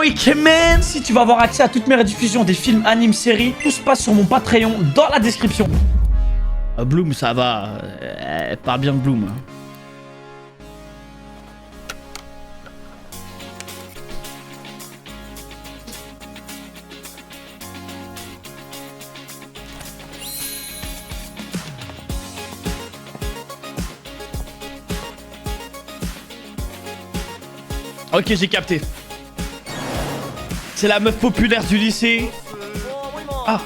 week man. Si tu veux avoir accès à toutes mes rediffusions des films, animes, séries, tout se passe sur mon Patreon dans la description. Bloom, ça va. Pas bien Bloom. Ok, j'ai capté. C'est la meuf populaire du lycée. Ah.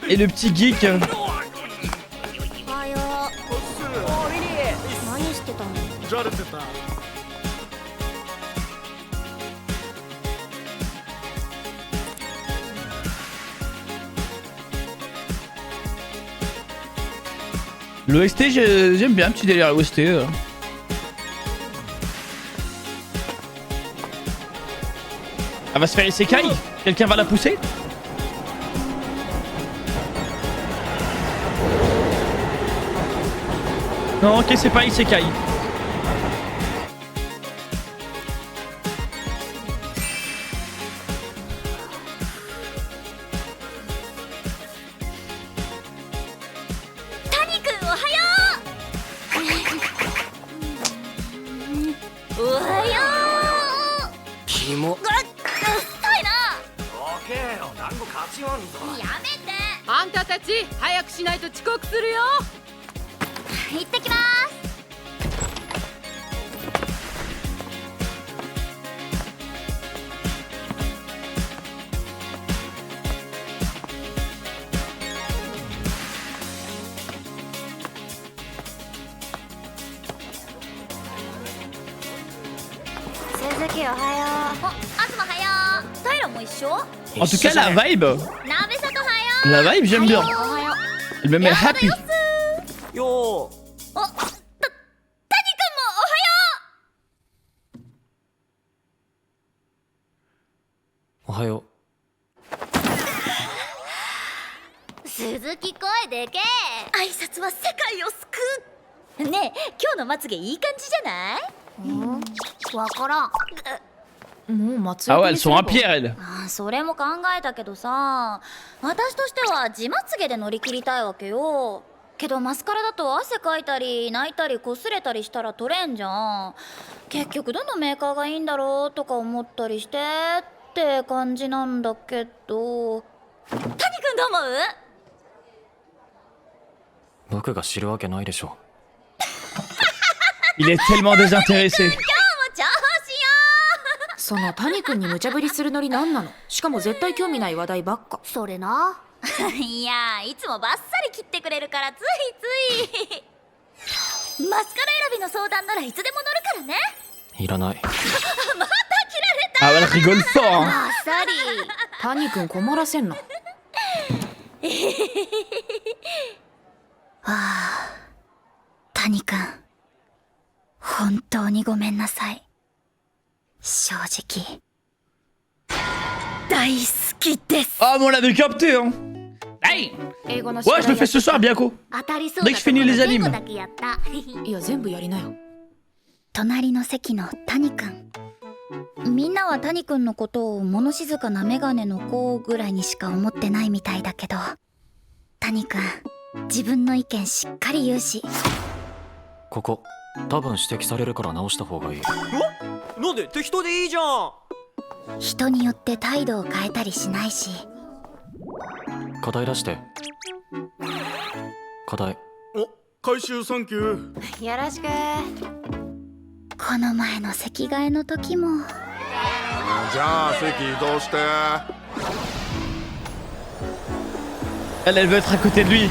Et le petit geek. L'OST, j'aime bien le petit délire OST. Elle va se faire isekai. Quelqu'un va la pousser. Non, ok, c'est pas isekai. En tout cas, la vibe, j'aime bien. Il me met happy. Yo. Ohayo. 鈴木声でけえ。挨拶は世界を救う。ねえ、今日のまつげいい感じじゃない？わからん。Ah ouais, elles sont un pierre, elles. それも考えたけどさ、私としては地まつげで乗り切りたいわけよ。けどマスカラだと汗かいたり泣いたり擦れたりしたら取れんじゃん。結局どのメーカーがいいんだろうとか思ったりしてって感じなんだけど。谷君どう思う？僕が知るわけないでしょ。Il est tellement désintéressé. その谷君に無茶ぶりするノリなんなの？しかも絶対興味ない話題ばっか。それな。いや、いつもバッサリ切ってくれるからついつい。マスカラ選びの相談ならいつでも乗るからね。いらない。また切られた。Ah, elle rigole fort, hein. バッサリ。谷君困らせんの。谷君、本当にごめんなさい。正直大好きです。 Ah, mais on l'avait capté, hein. Hey. Ouais, je le fais ce soir, Bianco. Dès que je finis les animes. いや、全部やりなよ。隣の席の谷君。みんなは谷君のことを物静かなメガネの子ぐらいにしか思ってないみたいだけど、谷君、自分の意見しっかり言うし。ここ多分指摘されるから直した方がいい。なんで適当でいいじゃん。人によって態度を変えたりしないし。課題出して。課題。お、回収サンキュー。よろしく。この前の席替えの時も。じゃあ席移動して。Elle veut être à côté de lui.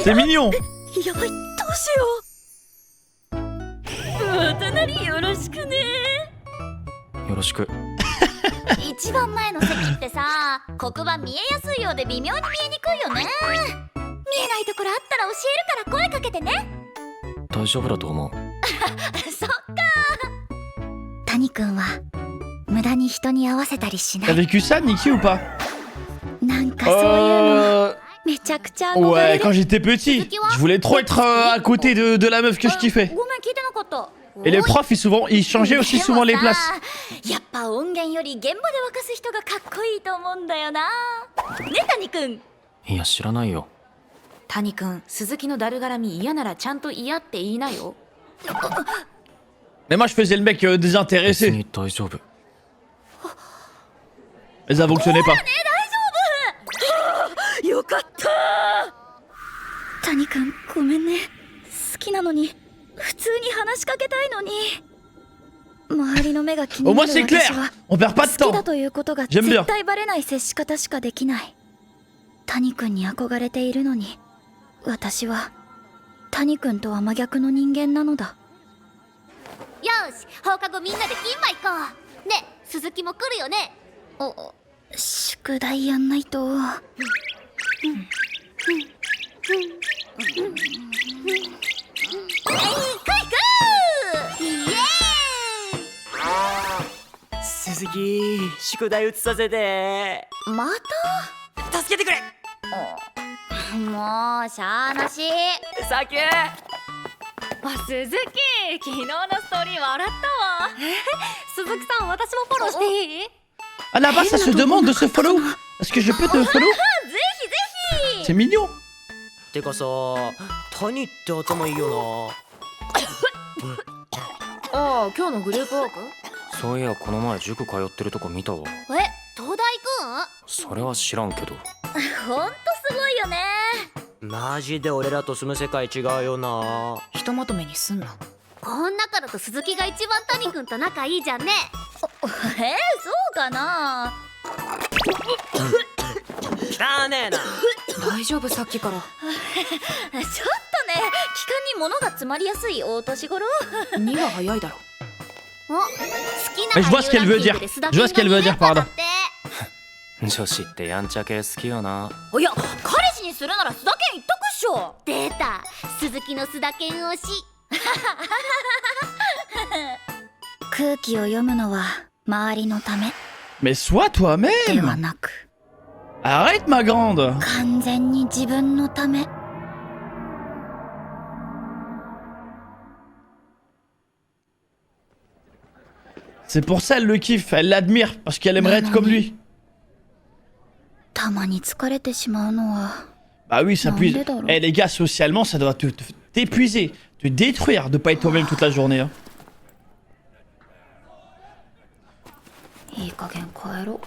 C'est mignon. やばい、どうしよう。隣よろしくね。よろしく。一番前の席ってさ、黒板見えやすいようで微妙に見えにくいよね。見えないところあったら教えるから声かけてね。大丈夫だと思う。そっか。谷くんは無駄に人に合わせたりしな T'as い。 vécu ça, Nikki, ou pas? なんかそういうのめちゃくちゃ憧れ Ouais, る quand j'étais petit, je voulais trop être à côté de la meuf que je kiffais. ごめん聞いてなかった Et les profs, ils changeaient aussi souvent les places. やっぱ音源より現場で沸かす人がかっこいいと思うんだよなね谷くんいや知らないよ。谷君、鈴木のだるがらみ嫌ならちゃんと嫌って言いなよ。 Mais moi, je faisais le mec 別 désintéressé. に大丈夫。 Mais ça fonctionnait pas. よかった谷くんごめんね好きなのに普通に話しかけたいのに周りの目が気 Au にな moins, る c'est 私 clair. は On perd pas de 好きだ temps. ということが J'aime bien. 絶対バレない接し方しかできない谷くんに憧れているのに私は谷くんとは真逆の人間なのだよし放課後みんなで金馬行こうね鈴木も来るよねお宿題やんないとイエ鈴木宿題移させてま助けてくれたもうしゃーなし酒鈴木昨日のストーリー笑ったわ鈴木さん私もフォローしていい Ah là-bas, ça se demande de se follow. Est-ce que je peux te follow? ぜひぜ C'est mignon. てかさ谷って頭いいよああ、今日のグループワーク？そういやこの前塾通ってるとこ見たわ。え東大それは知らんけど。ほんとすごいよねなマジで俺らと住む世界違うよなひとまとめにすんな。こん中だと鈴木が一番谷君と仲いいじゃんねそうかな汚ねえな大丈夫さっきから。ちょっとね気管に物が詰まりやすい大年頃2は早いだろ。お好き Mais な je vois ce qu'elle veut dire. Je vois ce qu'elle veut dire par là. 女子ってやんちゃ系好きよな。いや彼氏にするなら須田健一択っしょ出た鈴木の須田健推し空気を読むのは周りのため Mais sois では toi-même. なく Arrête, ma grande. 完全に自分のため C'est pour ça elle le kiffe. Elle l'admire parce qu'elle aimerait être comme lui. たまに疲れてしまうのは Bah oui, ça Non, puise. mais d'accord. Eh les gars, socialement, ça doit t'épuiser, te détruire de pas être toi-même toute la journée. Hein. いい加減帰ろう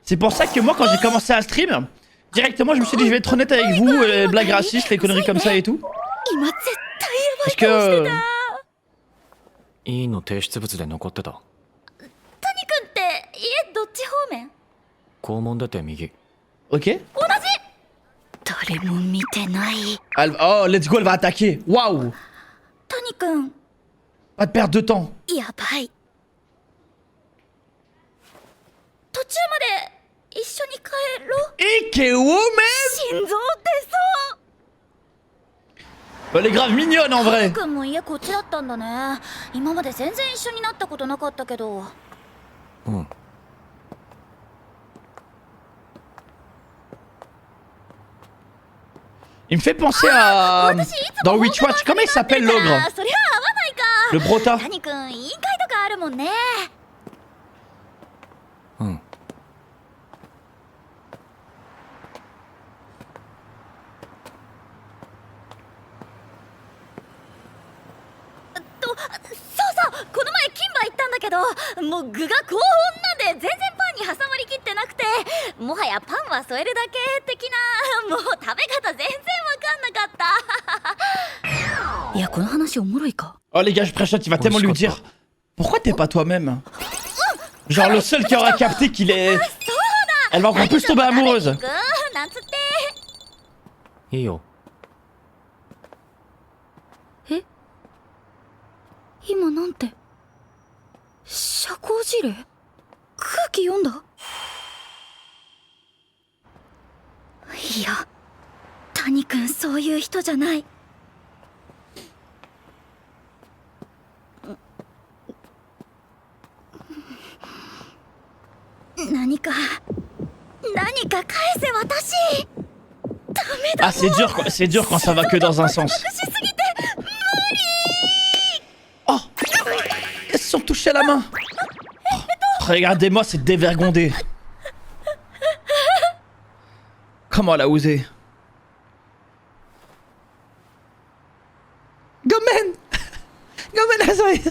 C'est pour ça que moi, quand j'ai commencé à stream, directement, je me suis dit, je vais être honnête avec vous, les blagues racistes, les conneries comme ça et tout. 今絶対 Parce que... いいの提出物で残ってた。谷くんって家どっち方面校門出て右。 Ok. 誰も見てない Oh, let's go, elle va attaquer. Waouh. 谷くん Pas de perte de temps. やばい途中まで一緒に帰ろう Et woman. 心臓出そう Elle est grave mignonne en vrai. くんも家こっちだったんだね今まで全然一緒になったことなかったけどうん。Il me fait penser à... Dans Witchwatch, comment il s'appelle l'ogre? そりゃ合わないか Le Brota. 谷くん委員会とかあるもんねうん。そうそうこの前金馬行ったんだけどもう具が高温なんで全然パンに挟まりきってなくてもはやパンは添えるだけ的なもう食べ方全然わかんなかったいやこの話おもろいか Oh les gars, je prêche, il va tellement lui dire... Pourquoi t'es pas toi-même? Genre le seul qui aura capté qu'il est... Elle va encore plus tomber amoureuse. なんつっていいよ。今なんて社交辞令空気読んだいや谷くんそういう人じゃない何か返せ私。ダメだ。 Ah, c'est dur quand ça va que dans un sens. しすぎて無理。 Oh, elles se sont touchées à la main. Oh, regardez-moi cette dévergondée. Comment elle a osé. Gomen. Gomen, Azraï.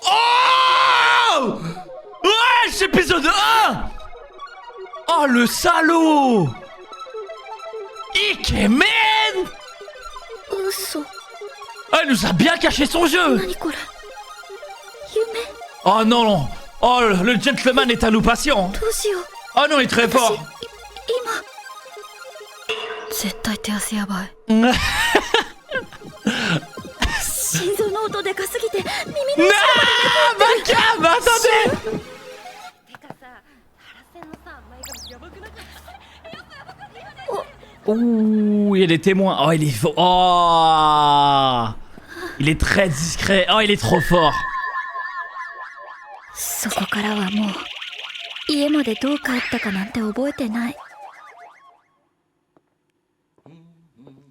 Oh! Ouais, épisode 1! Oh, le salaud! Ikemen! 嘘。 Ah, il nous a bien caché son jeu! 何これ。夢。 Oh non, non! Oh, le gentleman est à nous patient! どうしよう。 Oh non, il est très fort! 今。絶対手汗やばい。心臓の音でかすぎて耳の Non! Ma cam, attendez! てかさ、原線のさ、前髪やばくなかった？ Ouh, il y a des témoins. Oh, il est fort. Oh! Il est très discret. Oh, il est trop fort. そこからはもう家までどう帰ったかなんて覚えてない。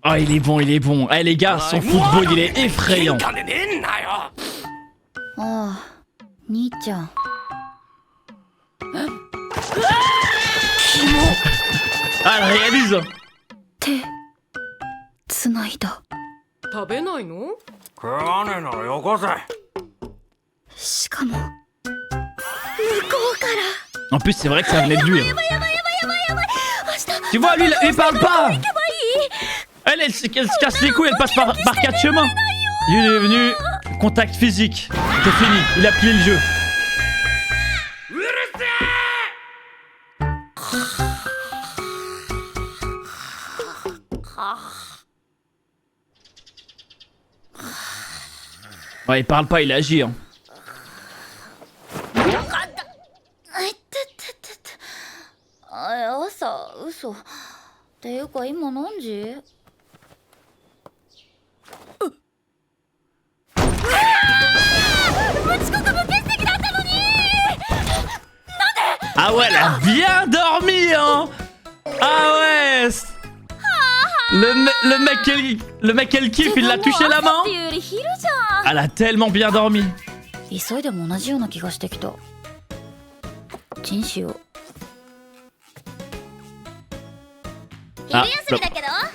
Oh, il est bon, il est bon. Eh, les gars, son football, il est effrayant. ああ、兄ちゃん。 Ah, elle réalise. 手つないだ。食べないの？食わねえならよこせ。しかも向こうから。 En plus, c'est vrai que ça venait de lui. Hein. やばい。Tu vois, lui, il parle pas. Elle se casse les couilles, elle passe par 4 chemins. Il est venu, contact physique. C'est fini, il a plié le jeu. Ouais, il parle pas, il agit. Hein. 朝嘘っていうか今何時？ Ah ouais, elle a bien dormi, hein. Ah ouais. Le mec qu'elle kiffe, il l'a touché la main. っていうより昼じゃん。 Elle a tellement bien dormi. 急いでも同じような気がしてきた。チンしよう。あ昼休みだけど、はよ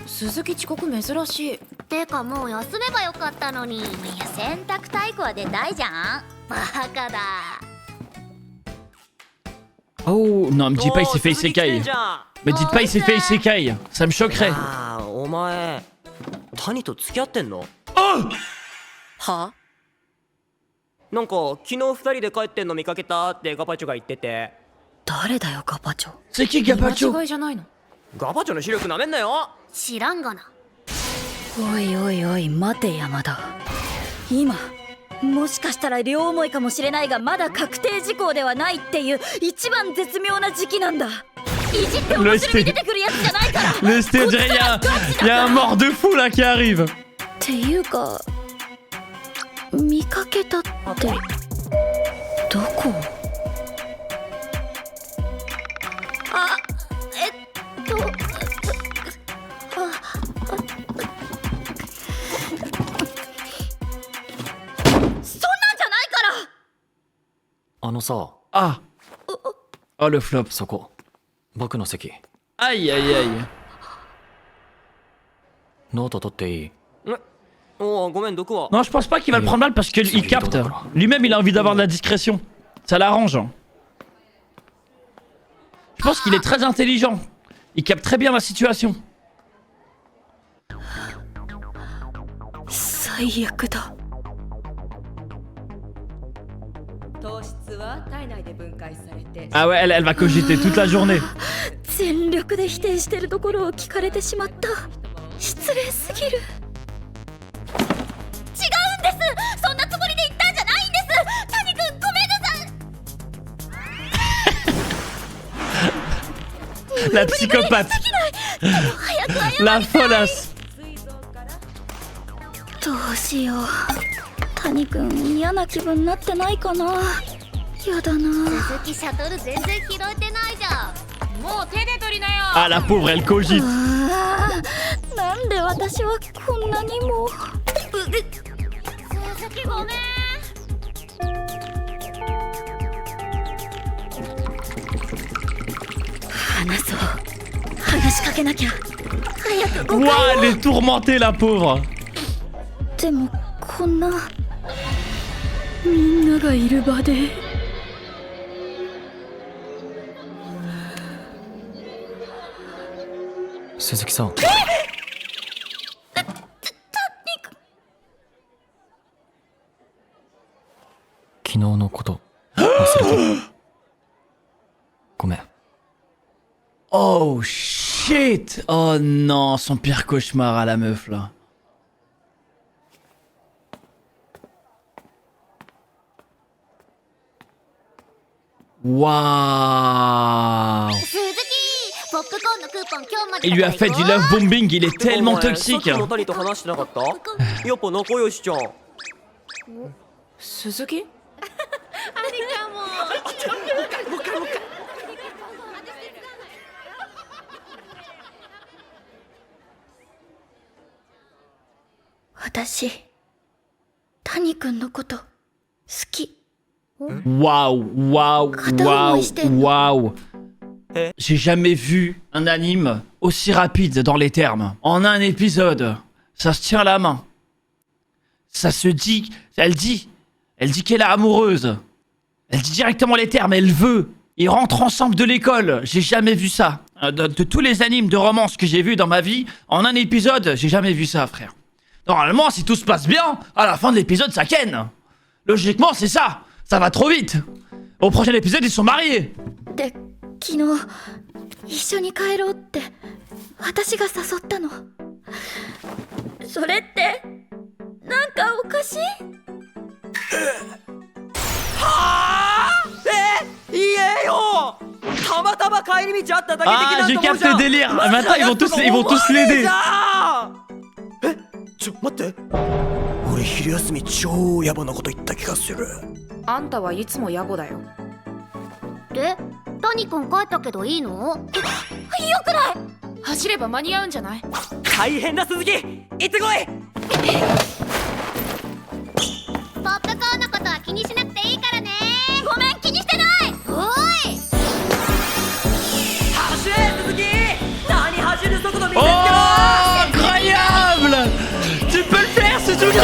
鈴木遅刻珍しい。ー。てかもう休めばよかったのに。いや洗濯体育は出たいじゃん。バカだ。 Oh non, me dis pas il s'est fait isekai. Me dites pas il s'est fait isekai. Ça me choquerait. ああ、お前谷と付き合ってんの？ Oh! は？なんか昨日2人で帰ってんの見かけたってガパチョが言ってて。誰だよガパチョ。 C'est qui 間 Gapacho? 違いじゃないの？ガパチョの視力なめんなよ。知らんがな。おいおいおい待て山田。今もしかしたら両思いかもしれないがまだ確定事項ではないっていう一番絶妙な時期なんだ。いじって面白み出てくるやつじゃないから。 Le ST, on dirait y a un mort de fou là qui arrive. っていうか見かけたってどこ？あ、あのさ、 Ah. Oh le flop. そこ僕の席。 Aïe aïe aïe. ノート取っていい？おお、ごめん、毒は。 Non, je pense pas qu'il va le prendre mal parce qu'il capte. Lui-même, il a envie d'avoir de la discrétion. Ça l'arrange. Je pense qu'il est très intelligent. Il capte très bien la situation. 最悪だ。糖質は体内で分解されて Ah ouais, elle va cogiter toute la journée. 全力で否定してるところを聞かれてしまった。失礼すぎる。違うんです。そんなつもりで言ったんじゃないんです。谷君ごめんなさい。La psychopathe. La folasse. どうしよう。谷君嫌な気分になってないかな。やだな。鈴木シャトル全然拾えてないじゃん。もう手で取りなよ。 Ah, la pauvre, elle cogite. あー、なんで私はこんなにも。鈴木ごめん。話そう。話しかけなきゃ。早く誤 Ouah, 解を。 elle est tourmentée, la pauvre. でもこんなみんながいる場で。鈴木さん。昨日のこと忘れた。ごめん。 Oh shit. Oh non, son pire cauchemar à la meuf là. Waouh. 鈴木ポップコーンのクーポン今日まで Il lui a fait du love bombing, il est でも tellement お前さっ toxique. きの谷と話してなかった？やっぱ仲良しじゃん。鈴木？私谷君のこと好き。 Waouh, waouh, waouh, waouh. J'ai jamais vu un anime aussi rapide dans les termes. En un épisode, ça se tient la main. Ça se dit, elle dit qu'elle est amoureuse. Elle dit directement les termes, elle veut. Ils rentrent ensemble de l'école. J'ai jamais vu ça. De tous les animes de romance que j'ai vus dans ma vie, en un épisode, j'ai jamais vu ça, frère. Normalement, si tout se passe bien, à la fin de l'épisode, ça ken. Logiquement, c'est ça. Ça va trop vite. Au prochain épisode, ils sont mariés. で昨日一緒に帰ろうって私が誘ったの。それってなんかおかしい？言えよ！たまたま帰り道あっただけ的 Ah, な j'ai と思う capté じゃ le ん。 délire. まさ Maintenant, か ils vont tous やつ l'aider. 思わねえじゃん！待って俺昼休み超野暮なこと言った気がする。あんたはいつも野暮だよ。で谷君帰ったけどいいの？よくない。走れば間に合うんじゃない？大変だ鈴木、行ってこい。ポップコーンのことは気にしなくていいからね。ごめん、気にしてない。おい走れ鈴木、何走る速度見せつけろ。 Oh, incroyable! Tu peux le faire, Suzuki!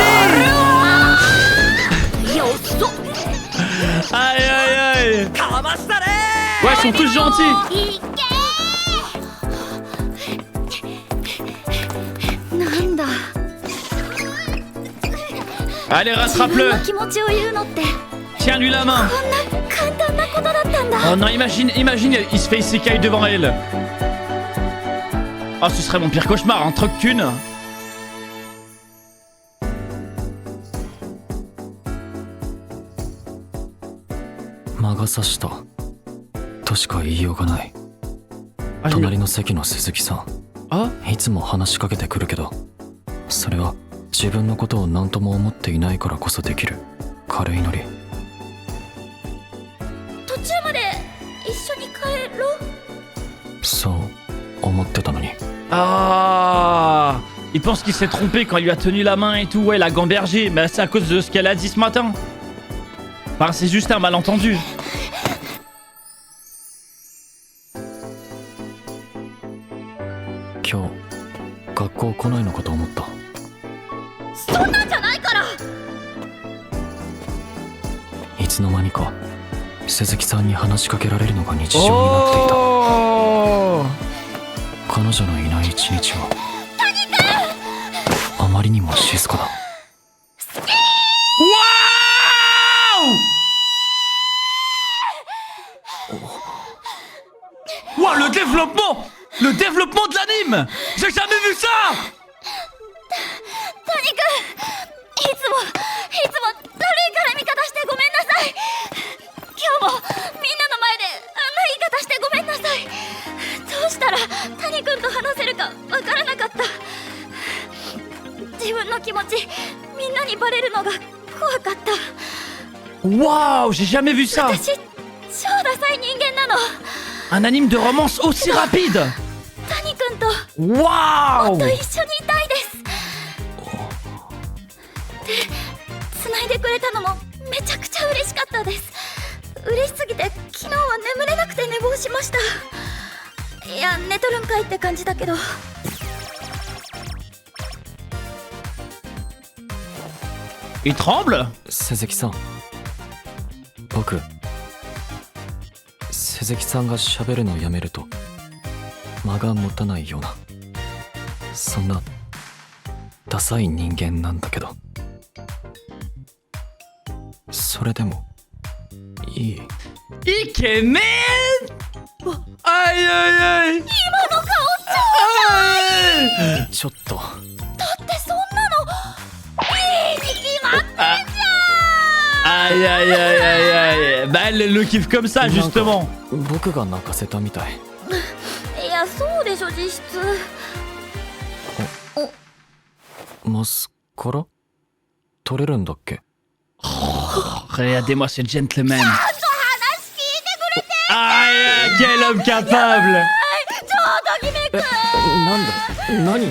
Aïe, aïe, aïe! かましたね。 Ouais, ils sont tous gentils! いけなんだ Allez, 自分 rattrape-le! の気持ちを言うのって Tiens-lui la main! こんな簡単なことだったんだ。 Oh non, imagine, il se fait isekai devant elle! Oh, ce serait mon pire cauchemar, un truc qu'une! 魔が差したとしか言いようがない。 Ah, je 隣の席の鈴木さん、 Ah? いつも話しかけてくるけど、それは自分のことを何とも思っていないからこそできる軽いノリ。途中まで一緒に帰ろう。そう思ってたのに。 Ah! Il pense qu'il s'est trompé quand il lui a tenu la main et tout, ouais, la gambergé, mais c'est à cause de ce qu'elle a dit ce matin. Enfin, c'est juste un malentendu. 今日学校来ないのかと思った。そんなんじゃないから。いつの間にか鈴木さんに話しかけられるのが日常になっていた。 Oh! 彼女のいない一日はあまりにも静かだ。 Wow, le développement! Le développement de l'anime! J'ai jamais vu ça! 谷君いつも悪い絡み方してごめんなさい。今日もみんなの前であんな言い方してごめんなさい。どうから谷君と話せるかわからなかった。自分の気持ちみんなにバレるのが怖かった。 Waouh, j'ai jamais vu ça. 私超ダサい人間なの。 Un anime de romance aussi rapide. 谷君と Waouh. と一緒にいたいです。で、繋いでくれたのもめちゃくちゃ嬉しかったです。嬉しすぎて昨日は眠れなくて寝坊しました。いや、寝とるんかいって感じだけど。 Il tremble. 鈴木さん、僕鈴木さんが喋るのをやめると間が持たないような、そんなダサい人間なんだけど、それでもいい？イケメン。Aïe aïe aïe. ちょっとだってそんなのいいに決まってんじゃん。 Aïe aïe aïe aïe aïe. Bah elle le kiffe comme ça justement. 僕が泣かせたみたい。いや、そうでしょ実質。マスカラ取れるんだっけ？ Regardez-moi ce gentleman. Aïe, quel homme capable. ちょうど決めくん。なんだ何？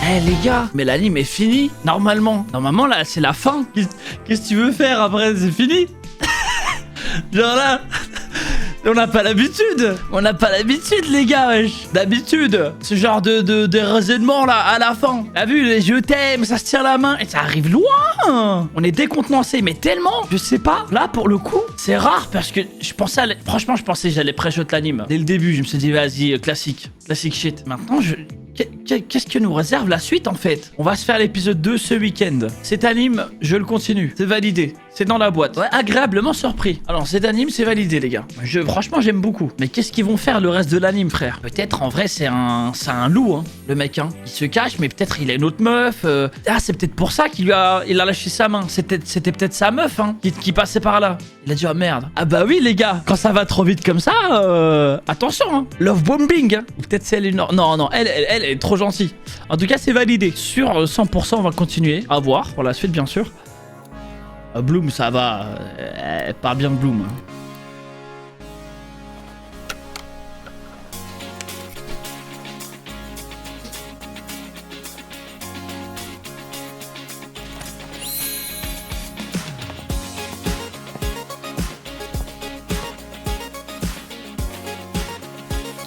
Eh les gars, mais l'anime est fini. Normalement là c'est la fin. Qu'est-ce que tu veux faire après? C'est fini. Genre là, on n'a pas l'habitude. On n'a pas l'habitude les gars, wesh. D'habitude, ce genre de raisonnement là à la fin. T'as vu les je t'aime, ça se tient la main et ça arrive loin. On est décontenancé, mais tellement, je sais pas. Là pour le coup, c'est rare parce que je pensais, franchement je pensais que j'allais pré-shot l'anime. Dès le début, je me suis dit vas-y classique shit. Maintenant qu'est-ce que nous réserve la suite en fait? On va se faire l'épisode 2 ce week-end. Cet anime, je le continue. C'est validé. C'est dans la boîte. Ouais, agréablement surpris. Alors cet anime, c'est validé les gars. Franchement, j'aime beaucoup. Mais qu'est-ce qu'ils vont faire le reste de l'anime, frère? Peut-être en vrai, c'est un loup, hein, le mec. Hein. Il se cache, mais peut-être il a une autre meuf. Ah, c'est peut-être pour ça qu'il a lâché sa main. C'était peut-être sa meuf, hein, qui passait par là. Il a dit oh merde. Ah bah oui les gars, quand ça va trop vite comme ça, attention, hein. Love bombing. Hein. Peut-être c'est elle. Non, elle est trop gentille. En tout cas, c'est validé. Sur 100%, on va continuer à voir pour la suite, bien sûr. Bloom, ça va. Elle part bien Bloom.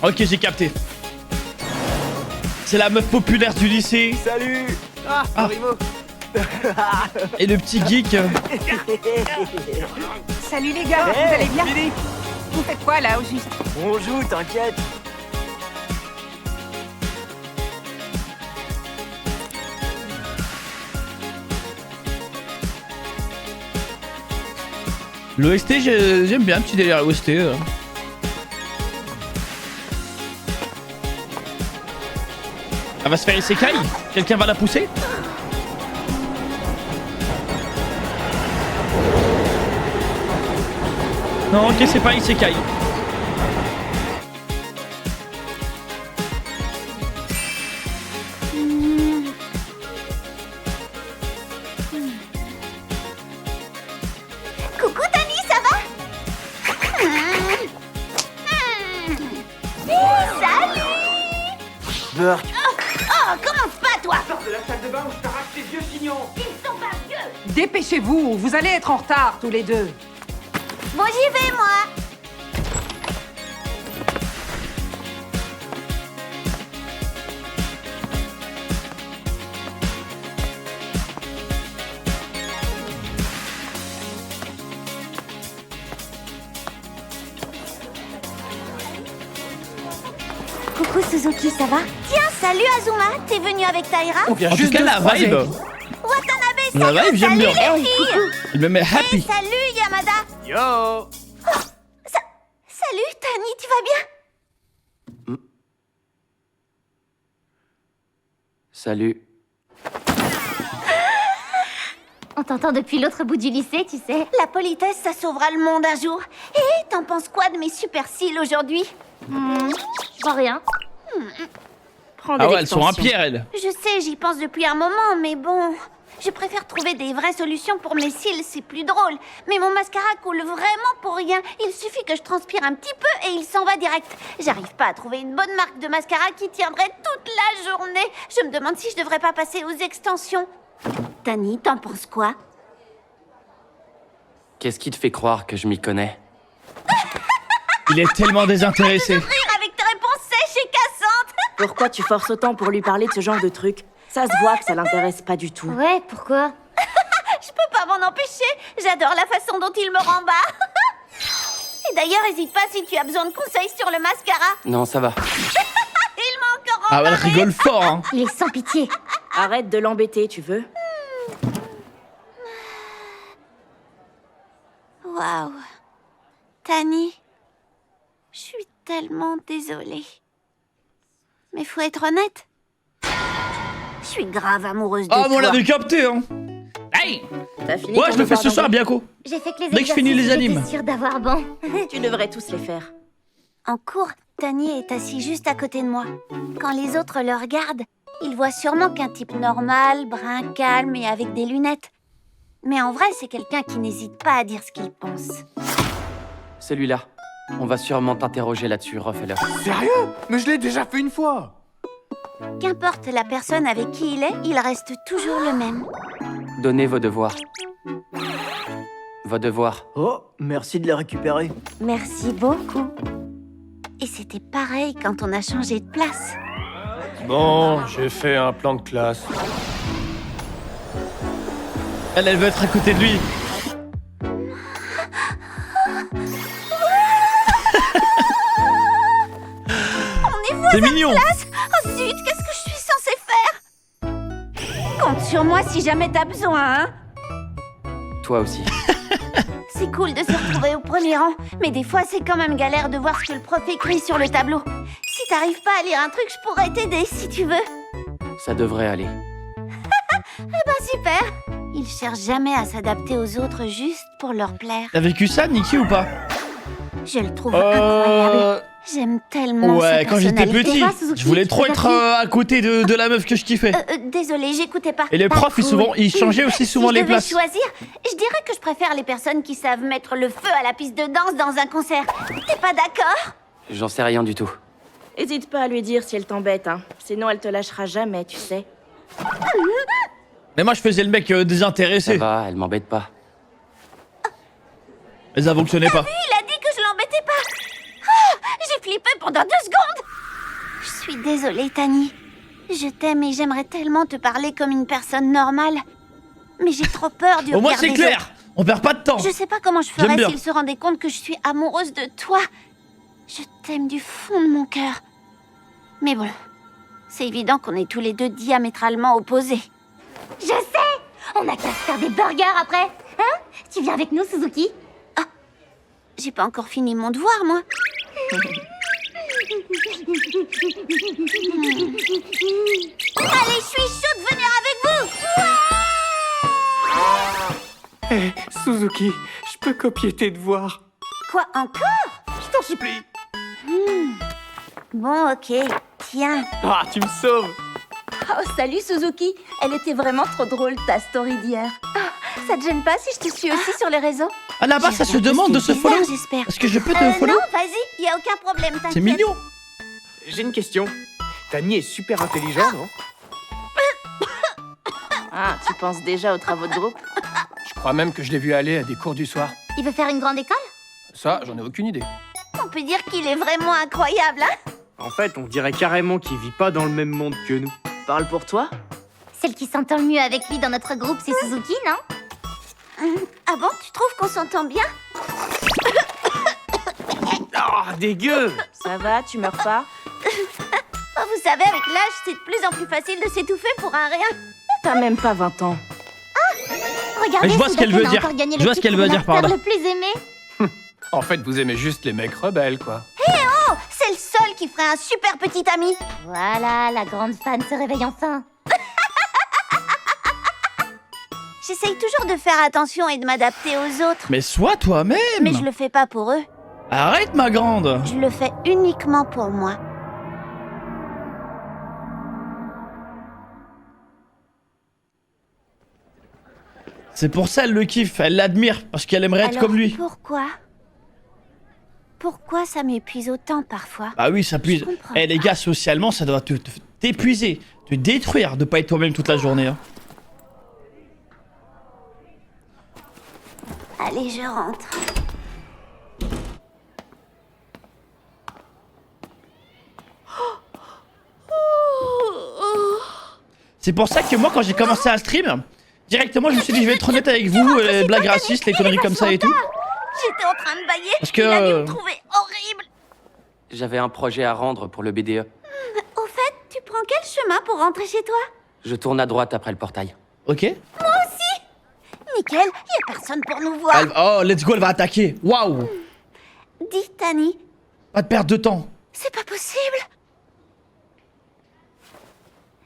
Ok, j'ai capté. C'est la meuf populaire du lycée. Salut. Ah, Marimo. Et le petit geek. Salut les gars, Hey, vous allez bien? Philippe. Vous faites quoi là au juste? On joue, t'inquiète. L'OST, j'aime bien le petit délire OST. Elle va se faire isekai. Quelqu'un va la pousser? Non, ok, c'est pas isekai. Coucou Tani, ça va? Salut! Burk. Oh, commence pas toi! De la salle de bain où je t'arrache tes vieux chignons. Ils sont pas vieux! Dépêchez-vous, vous allez être en retard tous les deux. Bon, j'y vais moi! Coucou Suzuki, ça va? Tiens, salut Azuma, t'es venu avec Taira? En tout cas, la vibe. Watanabe, La salut, vibe, j'aime bien. les filles! Il me met happy. Salut Yamada! Yo. Salut Tani, tu vas bien? Salut. On t'entend depuis l'autre bout du lycée, tu sais. La politesse, ça sauvera le monde un jour. Et t'en penses quoi de mes super cils aujourd'hui? Je vois rien. Prends des Ah ouais, elles sont en extensions. pierre, elles. Je sais, j'y pense depuis un moment, mais bon... Je préfère trouver des vraies solutions pour mes cils, c'est plus drôle. Mais mon mascara coule vraiment pour rien. Il suffit que je transpire un petit peu et il s'en va direct. J'arrive pas à trouver une bonne marque de mascara qui tiendrait toute la journée. Je me demande si je devrais pas passer aux extensions. Tani, t'en penses quoi? Qu'est-ce qui te fait croire que je m'y connais? Il est tellement désintéressé. Rire avec tes réponses sèches et cassantes. Pourquoi tu forces autant pour lui parler de ce genre de truc? Ça se voit que ça l'intéresse pas du tout. Ouais, pourquoi? Je peux pas m'en empêcher. J'adore la façon dont il me rembat. Et d'ailleurs, hésite pas si tu as besoin de conseils sur le mascara. Non, ça va. Il m'a encore Ah ouais, elle emballé. rigole fort, hein. Il est sans pitié. Arrête de l'embêter, tu veux? Waouh. Tani, je suis tellement désolée. Mais faut être honnête. Je suis grave amoureuse de Ah, toi. mais on l'avait capté, hein. Hey. T'as fini Ouais, ton je le fais devoir ce soir, d'anglais? Bianco. J'ai fait que les Dès que je finis les exercices, animes. j'étais sûre d'avoir bon. Tu devrais tous les faire. En cours, Tani est assis juste à côté de moi. Quand les autres le regardent, ils voient sûrement qu'un type normal, brun, calme et avec des lunettes. Mais en vrai, c'est quelqu'un qui n'hésite pas à dire ce qu'il pense. Celui-là. On va sûrement t'interroger là-dessus, refais-le. Sérieux? Mais je l'ai déjà fait une fois. Qu'importe la personne avec qui il est, il reste toujours le même. Donnez vos devoirs. Vos devoirs. Oh, merci de les récupérer. Merci beaucoup. Et c'était pareil quand on a changé de place. Bon, j'ai fait un plan de classe. Elle veut être à côté de lui. C'est mignon. Oh zut, qu'est-ce que je suis censée faire? Compte sur moi si jamais t'as besoin, hein? Toi aussi. C'est cool de se retrouver au premier rang, mais des fois c'est quand même galère de voir ce que le prof écrit sur le tableau. Si t'arrives pas à lire un truc, je pourrais t'aider si tu veux. Ça devrait aller. Bah super. Il cherche jamais à s'adapter aux autres juste pour leur plaire. T'as vécu ça, Nikki, ou pas? Je le trouve incroyable. J'aime tellement sa Ouais, quand j'étais personnalité. petit, Toi, Suzuki, je voulais tu trop fais être partie. à côté de la meuf que je kiffais. Désolée, j'écoutais pas. Et les Pas profs, cool. ils changeaient aussi souvent si les je devais places. choisir, je dirais que je préfère les personnes qui savent mettre le feu à la piste de danse dans un concert. T'es pas d'accord? J'en sais rien du tout. Hésite pas à lui dire si elle t'embête, hein. Sinon elle te lâchera jamais, tu sais. Mais moi, je faisais le mec Ça désintéressé. va, elle m'embête pas. Mais ça fonctionnait pas. Il a dit que je l'embêtais pas. Ah, j'ai flippé pendant 2 secondes. Je suis désolée, Tani. Je t'aime et j'aimerais tellement te parler comme une personne normale. Mais j'ai trop peur du Au moins, regard c'est des clair. autres. On perd pas de temps. Je sais pas comment je J'aime ferais bien. s'il se rendait compte que je suis amoureuse de toi. Je t'aime du fond de mon cœur. Mais bon, c'est évident qu'on est tous les deux diamétralement opposés. Je sais. On a qu'à se faire des burgers après. Hein? Tu viens avec nous, Suzuki? J'ai pas encore fini mon devoir, moi. Allez, je suis chaude de venir avec vous. Hé, Suzuki, je peux copier tes devoirs. Quoi, encore? Je t'en supplie. Bon, ok. Tiens. Ah, tu me sauves. Oh, salut Suzuki. Elle était vraiment trop drôle, ta story d'hier. Oh, ça te gêne pas si je te suis aussi sur les réseaux? Ah là-bas, ça se demande de se follow. J'espère. Est-ce que je peux te follow? Non, vas-y, y a aucun problème, t'inquiète. C'est mignon. J'ai une question. Tani est super intelligent, non? Ah, tu penses déjà aux travaux de groupe? Je crois même que je l'ai vu aller à des cours du soir. Il veut faire une grande école? Ça, j'en ai aucune idée. On peut dire qu'il est vraiment incroyable, hein? En fait, on dirait carrément qu'il vit pas dans le même monde que nous. Parle pour toi? Celle qui s'entend le mieux avec lui dans notre groupe, c'est Suzuki, non? Ah bon, tu trouves qu'on s'entend bien? Ah, dégueu! Ça va, tu meurs pas? Oh, vous savez, avec l'âge, c'est de plus en plus facile de s'étouffer pour un rien. T'as même pas 20 ans. Regardez, Mais je vois ce qu'elle veut Sudaken a dire. encore gagné Je le vois ce qu'elle titre veut de dire par là. l'acteur le plus aimé. En fait, vous aimez juste les mecs rebelles, quoi. Oh, c'est le seul qui ferait un super petit ami. Voilà, la grande fan se réveille enfin. J'essaye toujours de faire attention et de m'adapter aux autres. Mais sois toi-même. Mais je le fais pas pour eux. Arrête, ma grande. Je le fais uniquement pour moi. C'est pour ça elle le kiffe, elle l'admire, parce qu'elle aimerait être Alors, comme lui. Pourquoi ça m'épuise autant parfois? Ah oui, ça puise. Eh les gars, socialement, ça doit t'épuiser, te détruire de pas être toi-même toute la journée. Hein. Allez, je rentre. C'est pour ça que moi, quand j'ai commencé à stream, directement, je me suis dit, je vais être honnête avec vous, les blagues racistes, les conneries comme ça et tout. J'étais en train de bailler. Parce que, Il a dû me trouver horrible. J'avais un projet à rendre pour le BDE. Au fait, tu prends quel chemin pour rentrer chez toi? Je tourne à droite après le portail. Ok. Moi aussi. Nickel, y a personne pour nous voir. Oh, let's go, elle va attaquer. Waouh. Dis, Tani, Pas de perte de temps. c'est pas possible.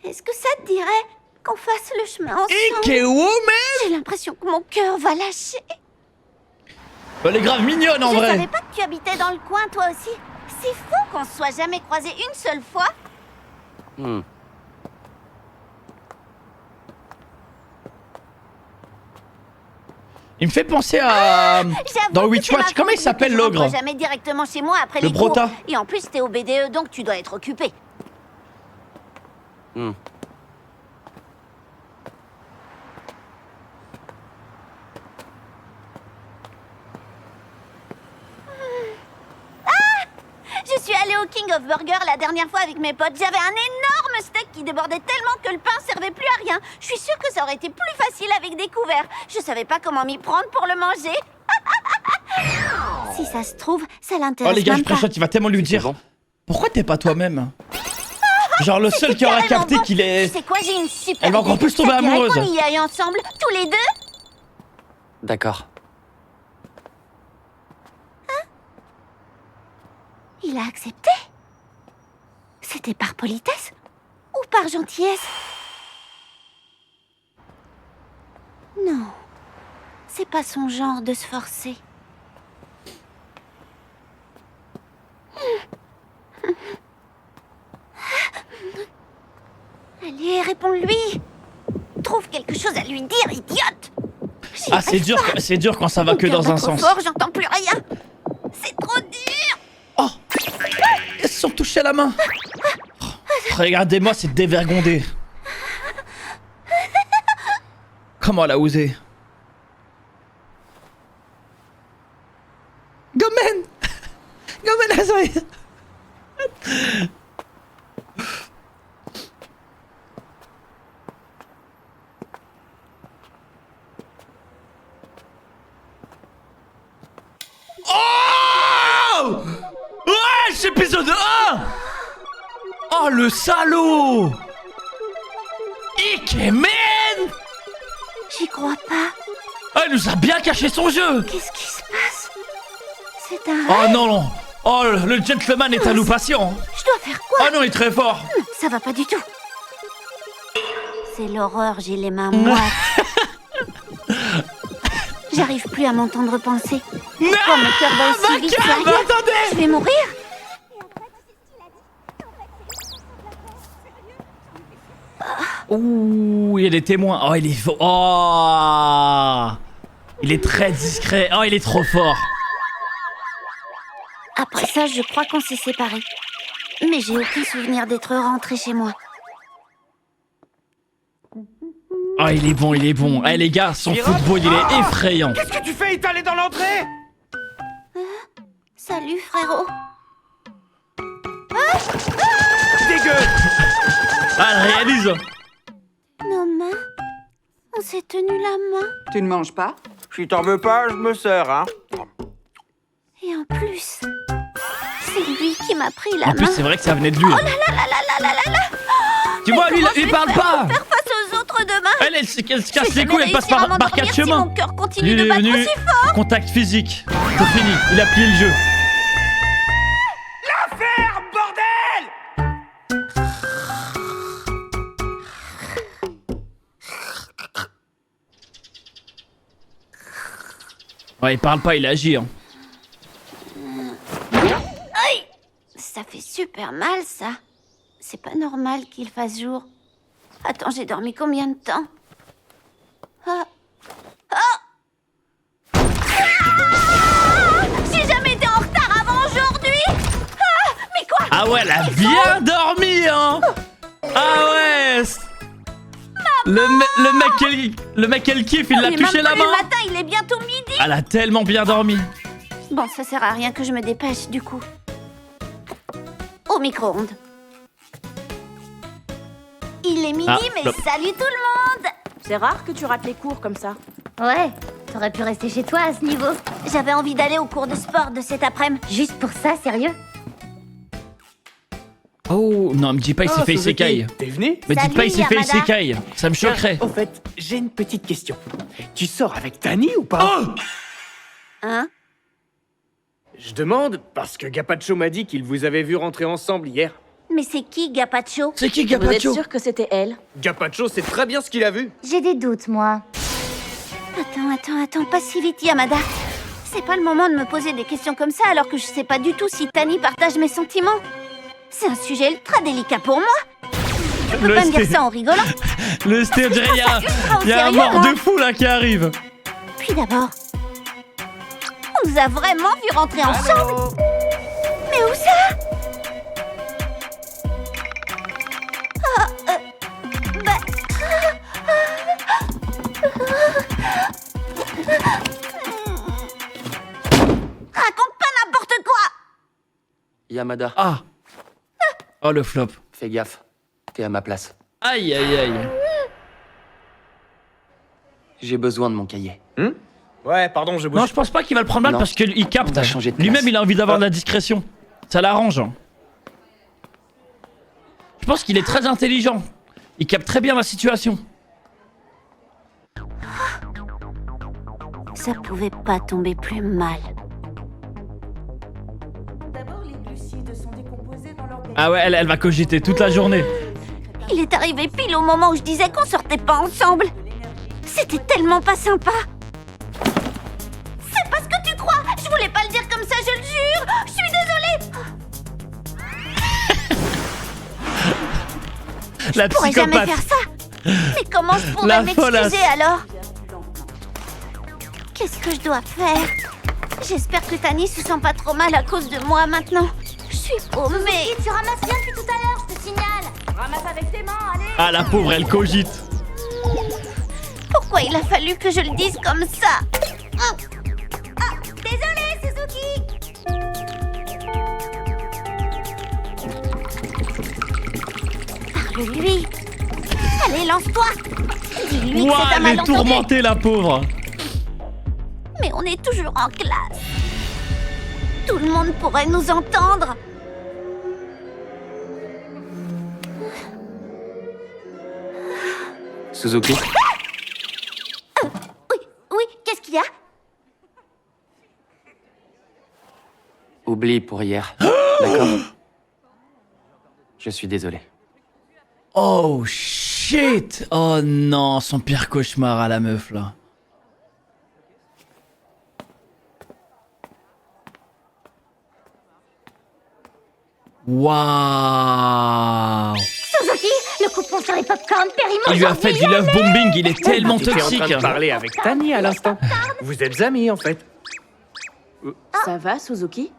Est-ce que ça te dirait qu'on fasse le chemin ensemble? Ike woman. J'ai l'impression que mon cœur va lâcher. Elle est grave mignonne en Je vrai. savais pas que tu habitais dans le coin, toi aussi. C'est fou qu'on se soit jamais croisés une seule fois. Il me fait penser à... J'avoue Dans que Witch c'est ma Watch, comment faute, il s'appelle mais que je l'ogre? rentre jamais directement chez moi après Le les cours. Brota. Et en plus, t'es au BDE, donc tu dois être occupé. Je suis allée au King of Burger la dernière fois avec mes potes. J'avais un énorme steak qui débordait tellement que le pain servait plus à rien. Je suis sûre que ça aurait été plus facile avec des couverts. Je savais pas comment m'y prendre pour le manger. Si ça se trouve, ça l'intéresse Oh les gars, je même pas. pression, il va tellement lui dire. Pourquoi t'es pas toi-même? Genre le seul qui aura carrément capté bon. qu'il est... Tu sais quoi, j'ai une super Elle va encore idée. plus tomber Ça te dirait amoureuse. qu'on y aille ensemble, tous les deux? D'accord. Il a accepté? C'était par politesse ou par gentillesse? Non, c'est pas son genre de se forcer. Allez, réponds-lui. Trouve quelque chose à lui dire, idiote. J'y Ah c'est arrive dur quand ça va Mon que cœur dans bat un trop sens. fort, j'entends plus rien. C'est trop dur. Oh, ils se sont touchés à la main. Oh, regardez-moi cette dévergondée. Comment elle a osé? Gomen. Gomen, sorry. Oh! Ouais, épisode 1! Oh, le salaud! Ikemen! J'y crois pas. Ah, il nous a bien caché son jeu! Qu'est-ce qui se passe? C'est un Oh rêve? non, non! Oh, le gentleman est à nous patient! Je dois faire quoi? Oh non, il est très fort! Ça va pas du tout. C'est l'horreur, j'ai les mains moites. J'arrive plus à m'entendre penser. Pourquoi mon cœur bat aussi vite? Macab, Sérieux? attendez! Je vais mourir? Ouh, il y a des témoins. Oh, il est fort. Oh! Il est très discret. Oh, il est trop fort. Après ça, je crois qu'on s'est séparés. Mais j'ai aucun souvenir d'être rentrée chez moi. Oh, il est bon, il est bon. Eh, les gars, son football, il est effrayant. Qu'est-ce que tu fais étalé dans l'entrée? Salut, frérot. Dégueu! Ah, elle réalise. Nos mains, on s'est tenu la main. Tu ne manges pas? Si t'en veux pas, je me sers, hein. Et en plus, c'est lui qui m'a pris la En plus, main. c'est vrai que ça venait de lui. Oh là là là là là là là. Tu vois, lui, il parle pas. Faire face aux autres demain. Elle se casse Je vais les couilles, elle jamais passe réussir à par m'endormir quatre si chemins. mon cœur continue Lui, de il est battre venu. aussi fort. Contact physique. C'est fini. Il a plié le jeu. L'affaire, bordel! Ouais, il parle pas, il agit. Hein. Aïe! Ça fait super mal, ça. C'est pas normal qu'il fasse jour. Attends, j'ai dormi combien de temps? Ah. Ah! J'ai jamais été en retard avant aujourd'hui! Ah! Mais quoi? Ah ouais, elle a bien dormi, hein. Ah ouais. Le mec qu'elle kiffe, il l'a touché la main. Le matin, il est bientôt midi. Elle a tellement bien dormi. Bon, ça sert à rien que je me dépêche, du coup. Au micro-ondes. Il est midi, mais flop. salut tout le monde! C'est rare que tu rates les cours comme ça. Ouais, t'aurais pu rester chez toi à ce niveau. J'avais envie d'aller au cours de sport de cet après-midi. Juste pour ça, sérieux? Oh, non, me dis pas il s'est fait isekai. T'es venu? Me dites pas il s'est fait Yamada. isekai. Ça me choquerait. Au fait, j'ai une petite question. Tu sors avec Tani ou pas? Hein? Je demande parce que Gapacho m'a dit qu'il vous avait vu rentrer ensemble hier. Mais c'est qui, Gapacho? C'est qui Vous êtes Gapacho? sûr que c'était elle? Gapacho sait très bien ce qu'il a vu. J'ai des doutes, moi. Attends, pas si vite, Yamada. C'est pas le moment de me poser des questions comme ça alors que je sais pas du tout si Tani partage mes sentiments. C'est un sujet ultra délicat pour moi. Tu peux pas me dire ça en rigolant. Le stéo, il y a un sérieux, mort hein. de fou là qui arrive. Puis d'abord, on nous a vraiment vu rentrer ensemble. Mais où ça? Raconte pas n'importe quoi! Yamada, Ah. Oh le flop. fais gaffe. T'es à ma place. Aïe aïe aïe. J'ai besoin de mon cahier. Ouais, pardon, je bouge. Non, je pense pas qu'il va le prendre mal Non. parce qu'il capte. On va changer de place. Lui-même, il a envie d'avoir de la discrétion. Ça l'arrange. Hein. Je pense qu'il est très intelligent. Il capte très bien la situation. Ça pouvait pas tomber plus mal. Ah ouais, elle va cogiter toute la journée. Il est arrivé pile au moment où je disais qu'on sortait pas ensemble. C'était tellement pas sympa. C'est pas ce que tu crois. Je voulais pas le dire comme ça, je le jure. Je suis désolée. La Je pourrais jamais psychopathe. faire ça. Mais comment je pourrais La folasse. m'excuser alors? Qu'est-ce que je dois faire? J'espère que Tani se sent pas trop mal à cause de moi maintenant. Je suis paumée. Tu ramasses bien depuis tout à l'heure, je te signale. Ramasse avec tes mains, allez. Ah la pauvre, elle cogite. Pourquoi il a fallu que je le dise comme ça? Désolée, Suzuki. Parle-lui. Allez, lance-toi. Dis-lui que Ouah, c'est un elle est malentendu. tourmentée la pauvre. Mais on est toujours en classe. Tout le monde pourrait nous entendre. Suzuki, Oui, qu'est-ce qu'il y a? oublie pour hier. D'accord? Je suis désolé. Oh shit. Oh non, son pire cauchemar à la meuf là. Waouh. Suzuki, le coupon sur les popcorn Périmo. Il lui a fait du love bombing, il est tellement T'étais en toxique. train de parler avec Tani à l'instant. Vous êtes amis en fait. Ça va, Suzuki?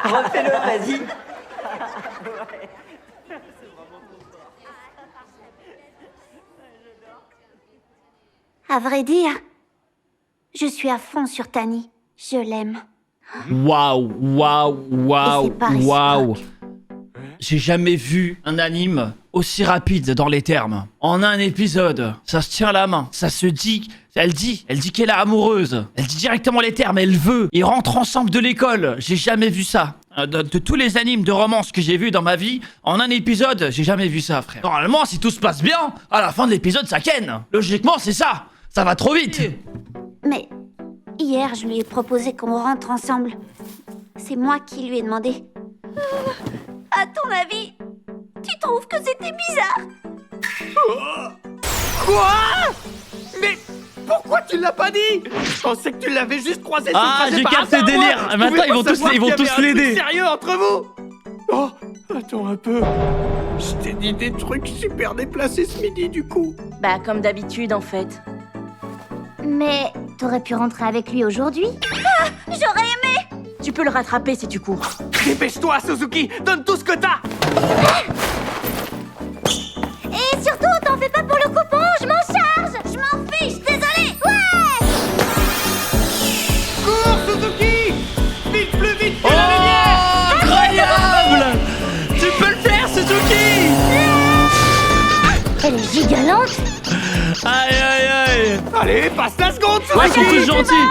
Refais-le, vas-y. À vrai dire, je suis à fond sur Tani. Je l'aime. Waouh, waouh, Et waouh, c'est pas waouh. réciproque. J'ai jamais vu un anime aussi rapide dans les termes. En un épisode, ça se tient la main, ça se dit, elle dit qu'elle est amoureuse. Elle dit directement les termes, elle veut. Ils rentrent ensemble de l'école. J'ai jamais vu ça. De tous les animes de romance que j'ai vus dans ma vie, en un épisode, j'ai jamais vu ça, frère. Normalement, si tout se passe bien, à la fin de l'épisode, ça ken. Logiquement, c'est ça. Ça va trop vite. Mais hier, je lui ai proposé qu'on rentre ensemble. C'est moi qui lui ai demandé. À ton avis, tu trouves que c'était bizarre? Quoi? Mais pourquoi tu l'as pas dit? Je pensais que tu l'avais juste croisé sur le Ah, trajet j'ai par capté hasard, le moi. délire. Je Maintenant, pouvais ils vont pas tous- savoir ils vont qu'il y tous avait un truc l'aider. sérieux entre vous. Oh, attends un peu. Je t'ai dit des trucs super déplacés ce midi, du coup. Bah, comme d'habitude, en fait. Mais t'aurais pu rentrer avec lui aujourd'hui? Ah, j'aurais aimé! Tu peux le rattraper si tu cours. Dépêche-toi, Suzuki. Donne tout ce que t'as. Et surtout, t'en fais pas pour le coupon, je m'en charge! Je m'en fiche, désolé! Ouais! Cours, Suzuki. Vite, plus vite que Oh, la lumière. incroyable! Tu peux le faire, Suzuki! Elle est giga lente! Aïe, aïe, aïe! Allez, passe la seconde, Ouais, ils sont Suzuki. tous gentils!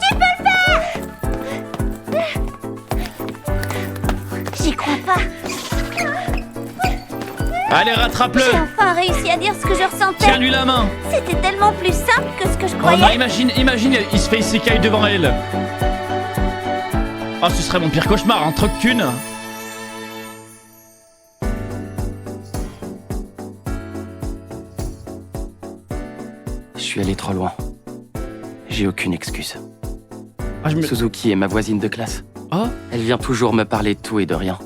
Tu peux le faire! J'y crois pas. Allez, rattrape-le! J'ai enfin réussi à dire ce que je ressentais. Tiens-lui la main! C'était tellement plus simple que ce que je Oh croyais. non, imagine, il se fait isekai devant elle. Oh, ce serait mon pire cauchemar, un truc qu'une. Je suis allé trop loin. J'ai aucune excuse. Ah, Suzuki est ma voisine de classe. Oh? Elle vient toujours me parler de tout et de rien.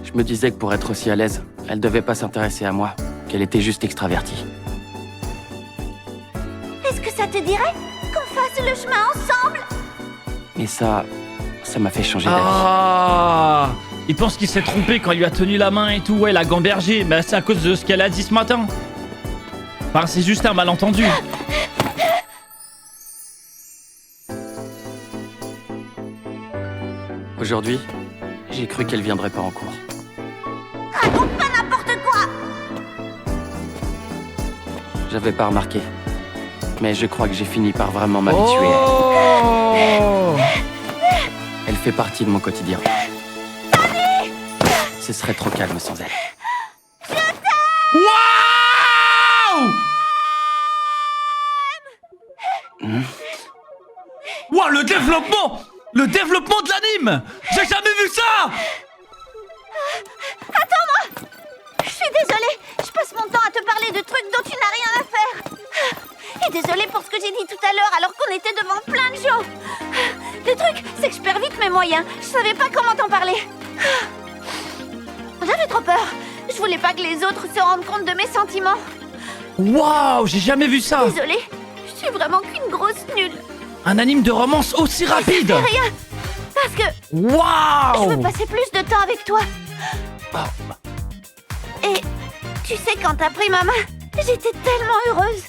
Je me disais que pour être aussi à l'aise, elle devait pas s'intéresser à moi, qu'elle était juste extravertie. Est-ce que ça te dirait qu'on fasse le chemin ensemble? Mais ça m'a fait changer d'avis. Ah! Il pense qu'il s'est trompé quand il lui a tenu la main et tout. Ouais, il a gambergé. Mais c'est à cause de ce qu'elle a dit ce matin. Enfin, c'est juste un malentendu. Aujourd'hui, j'ai cru qu'elle viendrait pas en cours. Raconte pas n'importe quoi! J'avais pas remarqué. Mais je crois que j'ai fini par vraiment m'habituer. Oh! Elle fait partie de mon quotidien. Ce serait trop calme sans elle. Waouh! Waouh, le développement! Le développement de l'anime! J'ai jamais vu ça! Attends-moi! Je suis désolée, je passe mon temps à te parler de trucs dont tu n'as rien à faire. Et désolée pour ce que j'ai dit tout à l'heure alors qu'on était devant plein de gens. Le truc, c'est que je perds vite mes moyens. Je savais pas comment t'en parler. J'avais trop peur. Je voulais pas que les autres se rendent compte de mes sentiments. Waouh, j'ai jamais vu ça! Désolée, je suis vraiment qu'une grosse nulle. Un anime de romance aussi rapide! C'est rien, parce que je Waouh! veux passer plus de temps avec toi. Et tu sais, quand t'as pris ma main, j'étais tellement heureuse.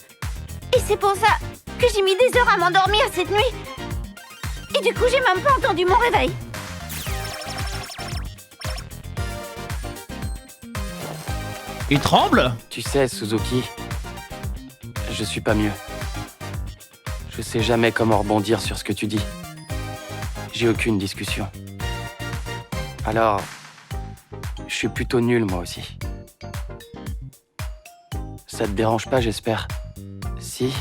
Et c'est pour ça que j'ai mis des heures à m'endormir cette nuit. Et du coup, j'ai même pas entendu mon réveil. Il tremble? Tu sais, Suzuki, je suis pas mieux. Je sais jamais comment rebondir sur ce que tu dis. J'ai aucune discussion. Alors, je suis plutôt nul moi aussi. Ça te dérange pas, j'espère? Si?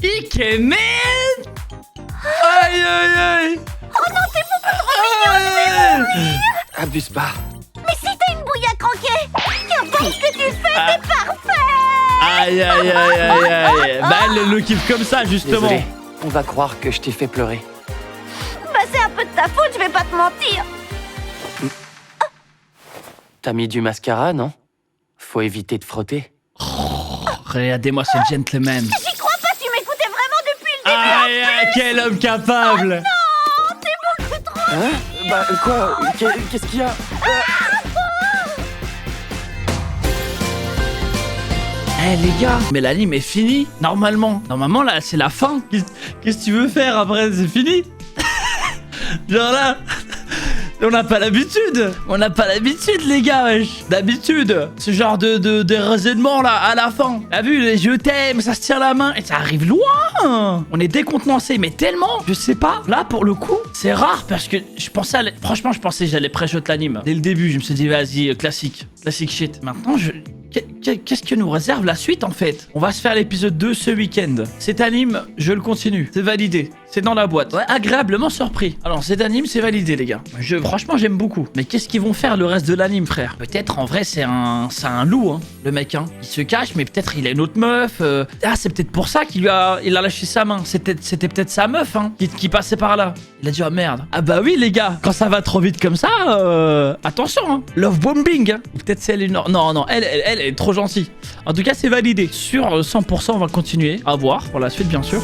Ikemen! Aïe aïe aïe! Oh non, t'es beaucoup trop mignon. Abuse pas. Mais si t'as une bouille à croquer, qu'importe ce que tu fais, t'es parfait. Aïe aïe aïe aïe aïe! Bah elle le kiffe comme ça justement! Désolé, on va croire que je t'ai fait pleurer. Bah c'est un peu de ta faute, je vais pas te mentir. T'as mis du mascara, non? Faut éviter de frotter. Regardez-moi ce gentleman! J'y crois pas, tu m'écoutais vraiment depuis le début. Aïe aïe, quel homme capable! Oh, t'es beaucoup trop. Hein? Bah quoi? Qu'est-ce qu'il y a? Eh les gars, mais l'anime est fini, normalement. Normalement là, c'est la fin. Qu'est-ce que tu veux faire après? C'est fini. Genre là, on n'a pas l'habitude. On n'a pas l'habitude les gars, wesh. D'habitude, ce genre de raisonnement là, à la fin. T'as vu, les je t'aime, ça se tient la main. Et ça arrive loin. On est décontenancé, mais tellement, je sais pas. Là, pour le coup, c'est rare parce que je pensais, franchement, je pensais que j'allais pré-shot l'anime. Dès le début, je me suis dit, vas-y, classique shit. Maintenant, qu'est-ce que nous réserve la suite en fait? On va se faire l'épisode 2 ce week-end. Cet anime, je le continue. C'est validé. C'est dans la boîte. Ouais, agréablement surpris. Alors cet anime, c'est validé les gars. Franchement, j'aime beaucoup. Mais qu'est-ce qu'ils vont faire le reste de l'anime, frère? Peut-être en vrai, c'est un loup, hein, le mec. Hein. Il se cache, mais peut-être il a une autre meuf. Ah, c'est peut-être pour ça qu'il a lâché sa main. C'était peut-être sa meuf, hein, qui passait par là. Il a dit, oh merde. Ah bah oui les gars, quand ça va trop vite comme ça, attention, hein. Love bombing. Hein. Peut-être c'est elle une... Non, elle est trop gentille. En tout cas, c'est validé. Sur 100%, on va continuer à voir pour la suite, bien sûr.